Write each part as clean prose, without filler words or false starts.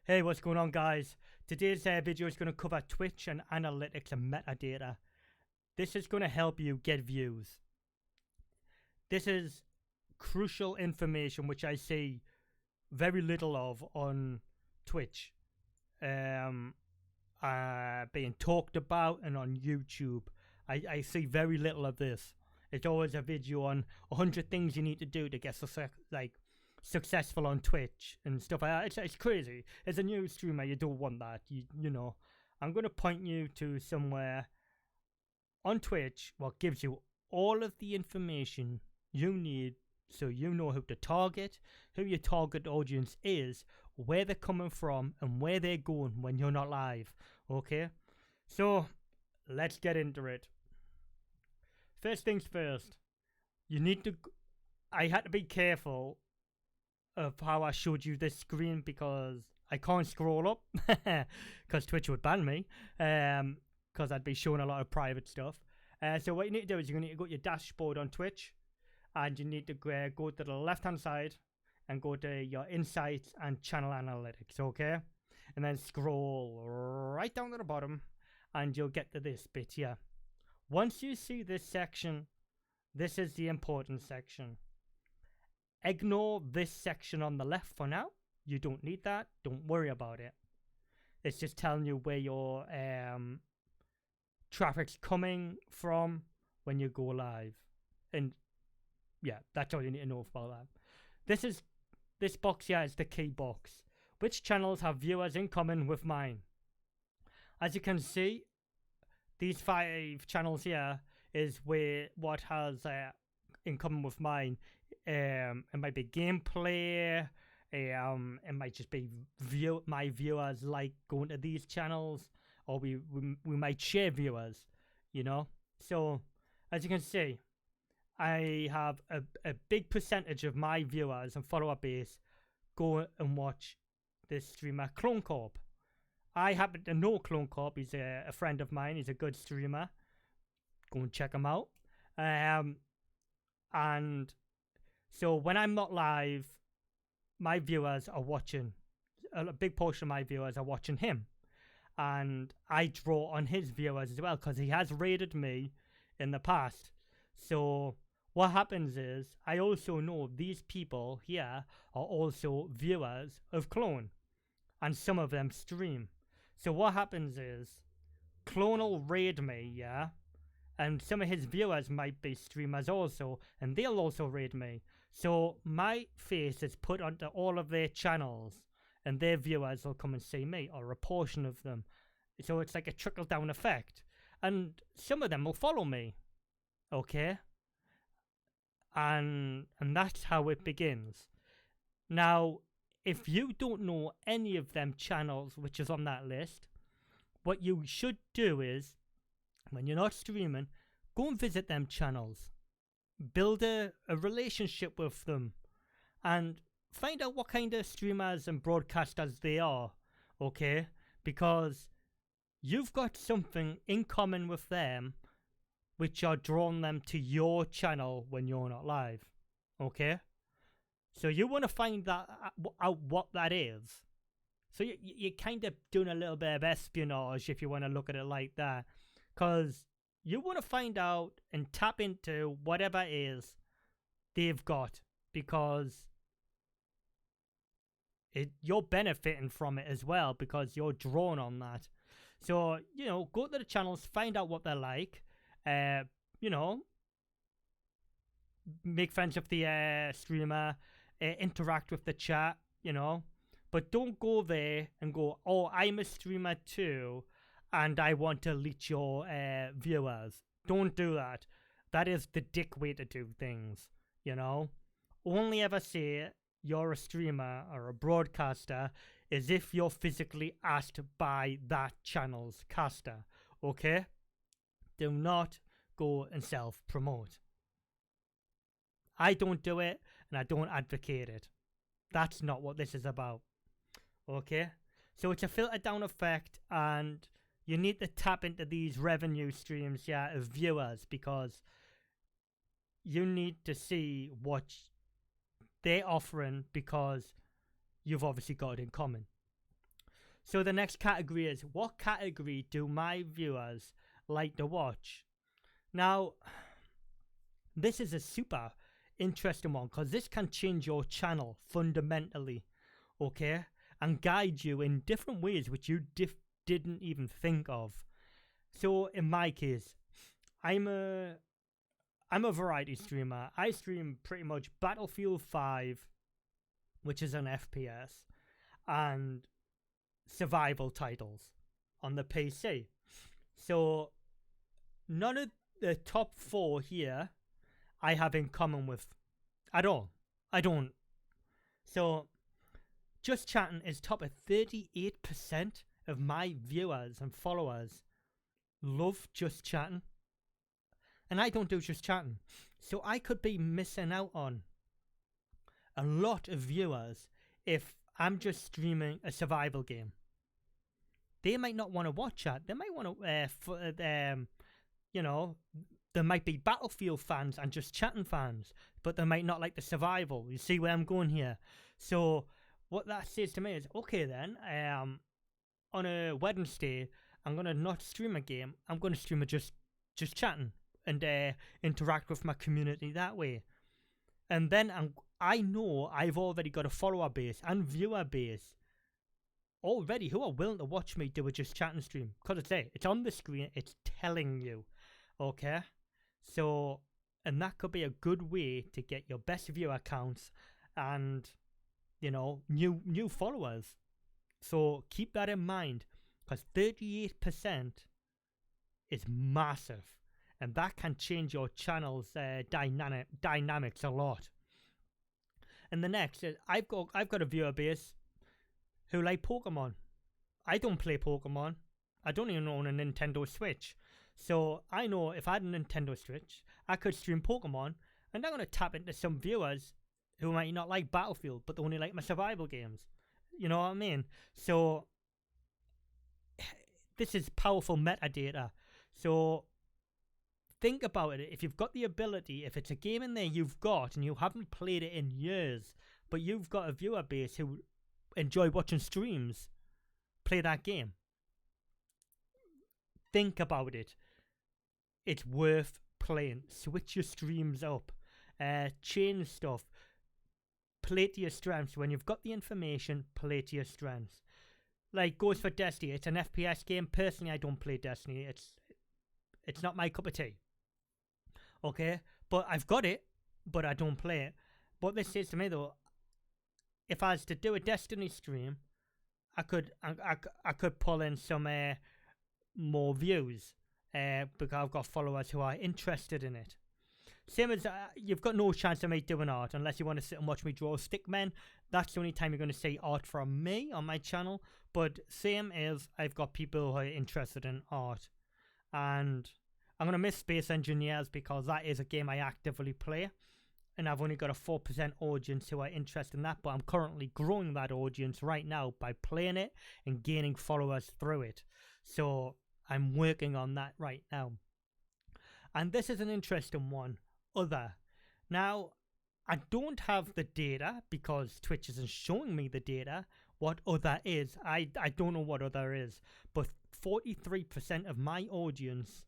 Hey, what's going on, guys? Today's video is going to cover Twitch and analytics and metadata. This is going to help you get views. This is crucial information which I see very little of on Twitch, being talked about, and on YouTube. I see very little of this. It's always a video on 100 things you need to do to get successful on Twitch and stuff like that. It's crazy. As a new streamer, you don't want that. You know, I'm going to point you to somewhere on Twitch what gives you all of the information you need, so you know who to target, who your target audience is, where they're coming from, and where they're going when you're not live. Okay, so let's get into it. First things first, you need to. I had to be careful of how I showed you this screen because I can't scroll up because Twitch would ban me, because I'd be showing a lot of private stuff. So what you need to do is you need to go to your dashboard on Twitch, and you need to go to the left hand side and go to your insights and channel analytics, okay? And then scroll right down to the bottom and you'll get to this bit here. Once you see this section, this is the important section. Ignore this section on the left for now. You don't need that. Don't worry about it. It's just telling you where your traffic's coming from when you go live. And yeah, that's all you need to know about that. This box here is the key box. Which channels have viewers in common with mine? As you can see, these 5 channels here is where what has in common with mine. It might be gameplay. It might just be my viewers like going to these channels, or we might share viewers, you know. So as you can see, I have a big percentage of my viewers and follower base go and watch this streamer Clone Corp. I happen to know Clone Corp. He's a friend of mine. He's a good streamer. Go and check him out. And so when I'm not live, my viewers are watching. A big portion of my viewers are watching him. And I draw on his viewers as well because he has raided me in the past. So what happens is I also know these people here are also viewers of Clone. And some of them stream. So what happens is Clone will raid me, yeah? And some of his viewers might be streamers also, and they'll also raid me. So my face is put onto all of their channels, and their viewers will come and see me, or a portion of them. So it's like a trickle-down effect. And some of them will follow me, okay? And that's how it begins. Now, if you don't know any of them channels which is on that list, what you should do is, when you're not streaming, go and visit them channels. Build a relationship with them and find out what kind of streamers and broadcasters they are, okay? Because you've got something in common with them which are drawing them to your channel when you're not live, okay? So you want to find that out what that is. So you're kind of doing a little bit of espionage if you want to look at it like that. Because you want to find out and tap into whatever it is they've got. Because you're benefiting from it as well because you're drawn on that. So, you know, go to the channels, find out what they're like. You know, make friends with the streamer. Interact with the chat, you know, but don't go there and go, oh, I'm a streamer too and I want to leech your viewers. Don't do that. That is the dick way to do things, you know. Only ever say you're a streamer or a broadcaster is if you're physically asked by that channel's caster, okay? Do not go and self-promote. I don't do it, and I don't advocate it. That's not what this is about. Okay? So it's a filter down effect, and you need to tap into these revenue streams, yeah, of viewers, because you need to see what they're offering because you've obviously got it in common. So the next category is, what category do my viewers like to watch? Now, this is a super interesting one because this can change your channel fundamentally, okay? And guide you in different ways which you didn't even think of. So in my case, I'm a variety streamer. I stream pretty much Battlefield 5, which is an FPS, and survival titles on the PC. So none of the top 4 here I have in common with at all. I don't. So Just Chatting is top at 38% of my viewers and followers love Just Chatting. And I don't do Just Chatting. So I could be missing out on a lot of viewers if I'm just streaming a survival game. They might not want to watch that. They might want to, there might be Battlefield fans and Just Chatting fans, but they might not like the survival. You see where I'm going here? So what that says to me is, okay then, on a Wednesday, I'm going to not stream a game. I'm going to stream a Just Chatting and interact with my community that way. And then I know I've already got a follower base and viewer base already who are willing to watch me do a Just Chatting stream. Because it's there. It's on the screen. It's telling you. Okay? So, and that could be a good way to get your best viewer counts and, new followers. So keep that in mind, because 38% is massive, and that can change your channel's dynamics a lot. And the next is, I've got a viewer base who like Pokemon. I don't play Pokemon. I don't even own a Nintendo Switch. So I know if I had a Nintendo Switch, I could stream Pokemon, and I'm going to tap into some viewers who might not like Battlefield, but they only like my survival games. You know what I mean? So this is powerful metadata. So think about it. If you've got the ability, if it's a game in there you've got and you haven't played it in years, but you've got a viewer base who enjoy watching streams, play that game. Think about it. It's worth playing. Switch your streams up. Change stuff. Play to your strengths. When you've got the information, play to your strengths. Like, goes for Destiny. It's an FPS game. Personally, I don't play Destiny. It's not my cup of tea. Okay? But I've got it, but I don't play it. But this says to me, though, if I was to do a Destiny stream, I could pull in some more views because I've got followers who are interested in it. Same as you've got no chance of me doing art unless you want to sit and watch me draw stickmen. That's the only time you're going to see art from me on my channel. But same as I've got people who are interested in art. And I'm going to miss Space Engineers because that is a game I actively play. And I've only got a 4% audience who are interested in that. But I'm currently growing that audience right now by playing it and gaining followers through it. So I'm working on that right now. And this is an interesting one. Other. Now, I don't have the data because Twitch isn't showing me the data. What other is. I don't know what other is. But 43% of my audience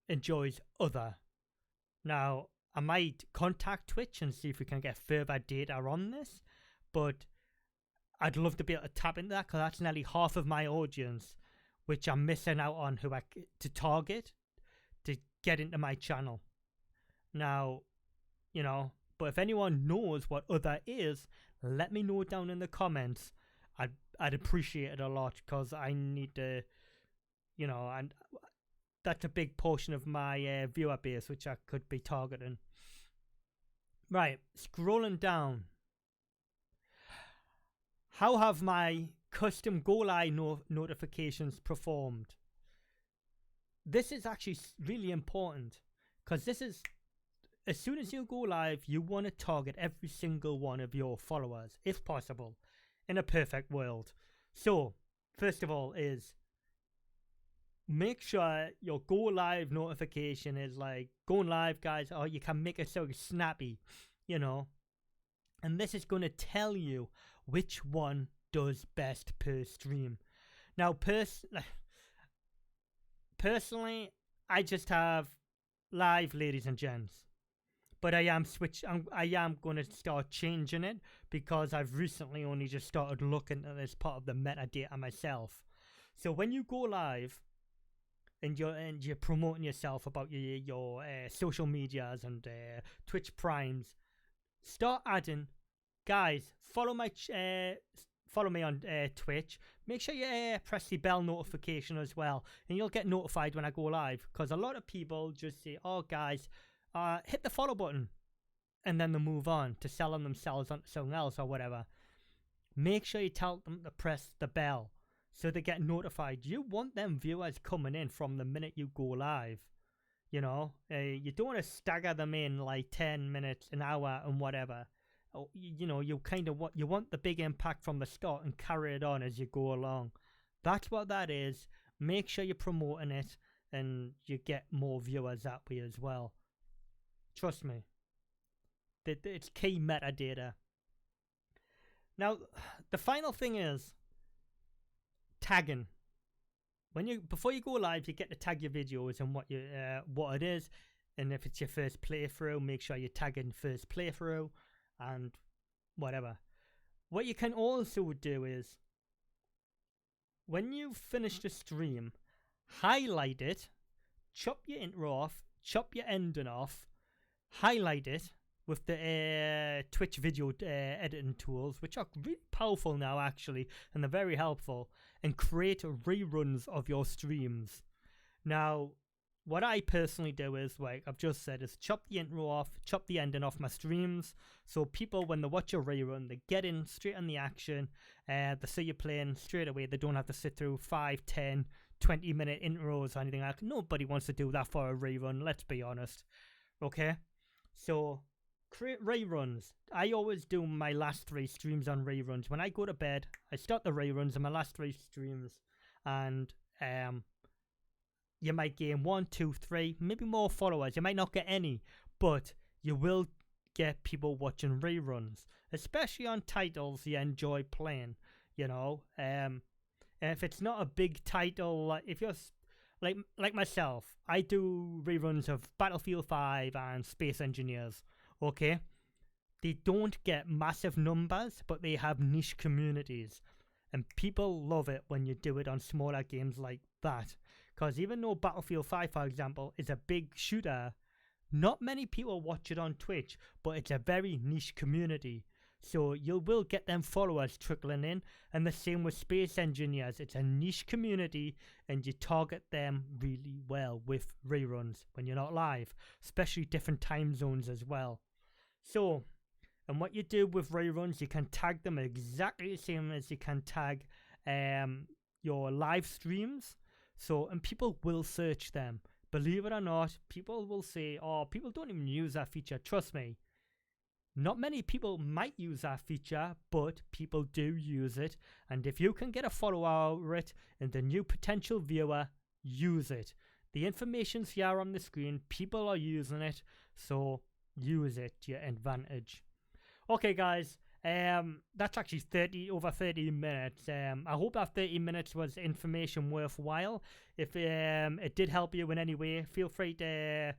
enjoys other. Now, I might contact Twitch and see if we can get further data on this. But I'd love to be able to tap into that because that's nearly half of my audience, which I'm missing out on who to target to get into my channel. Now, but if anyone knows what other is, let me know down in the comments. I'd appreciate it a lot because I need to, and that's a big portion of my viewer base which I could be targeting. Right, scrolling down. How have my custom go live notifications performed? This is actually really important because this is, as soon as you go live, you want to target every single one of your followers, if possible, in a perfect world. So, first of all is, make sure your go live notification is like, going live guys, or you can make it so snappy, And this is going to tell you which one does best per stream. Now, personally, I just have live, ladies and gents. But I am going to start changing it because I've recently only just started looking at this part of the metadata myself. So when you go live and you're promoting yourself about your social medias and Twitch Primes, start adding, guys, follow me on Twitch. Make sure you press the bell notification as well, and you'll get notified when I go live. Because a lot of people just say, "Oh, guys, hit the follow button," and then they move on to selling themselves onto something else or whatever. Make sure you tell them to press the bell so they get notified. You want them viewers coming in from the minute you go live. You know, you don't want to stagger them in like 10 minutes, an hour, and whatever. You know, you want the big impact from the start and carry it on as you go along. That's what that is. Make sure you're promoting it and you get more viewers that way as well. Trust me. It's key metadata. Now, the final thing is tagging. Before you go live, you get to tag your videos and what it is, and if it's your first playthrough, make sure you're tagging first playthrough and whatever. What you can also do is, when you finish the stream, highlight it, chop your intro off, chop your ending off, highlight it with the Twitch video editing tools, which are really powerful now actually, and they're very helpful, and create reruns of your streams. Now, what I personally do is, like I've just said, is chop the intro off, chop the ending off my streams, so people, when they watch a rerun, they get in straight on the action, they see you playing straight away. They don't have to sit through 5, 10, 20-minute intros or anything like that. Nobody wants to do that for a rerun, let's be honest. Okay? So, create reruns. I always do my last 3 streams on reruns. When I go to bed, I start the reruns on my last 3 streams, and you might gain 1, 2, 3, maybe more followers. You might not get any, but you will get people watching reruns, especially on titles you enjoy playing, you know. And if it's not a big title, like if you're like myself, I do reruns of Battlefield 5 and Space Engineers, okay? They don't get massive numbers, but they have niche communities, and people love it when you do it on smaller games like that. Because even though Battlefield 5, for example, is a big shooter, not many people watch it on Twitch, but it's a very niche community. So you will get them followers trickling in, and the same with Space Engineers. It's a niche community, and you target them really well with reruns when you're not live, especially different time zones as well. So, and what you do with reruns, you can tag them exactly the same as you can tag your live streams. So, and people will search them. Believe it or not, people will say, "Oh, people don't even use that feature." Trust me. Not many people might use that feature, but people do use it. And if you can get a follow out of it and the new potential viewer, use it. The information's here on the screen. People are using it, so use it to your advantage. Okay, guys. That's actually over 30 minutes. I hope that 30 minutes was information worthwhile. If it did help you in any way, feel free to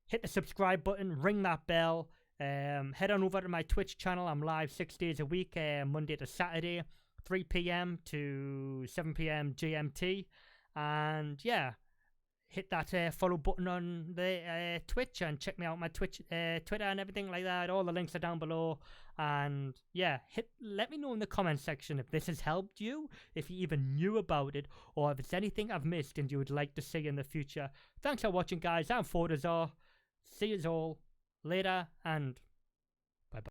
hit the subscribe button, ring that bell. Head on over to my Twitch channel. I'm live 6 days a week, Monday to Saturday, 3 p.m. to 7 p.m. GMT. And yeah, hit that follow button on the Twitch, and check me out on my Twitch, Twitter and everything like that. All the links are down below. And yeah, let me know in the comment section if this has helped you, if you even knew about it, or if it's anything I've missed and you would like to see in the future. Thanks for watching, guys. I'm Fortazar. See you all later, and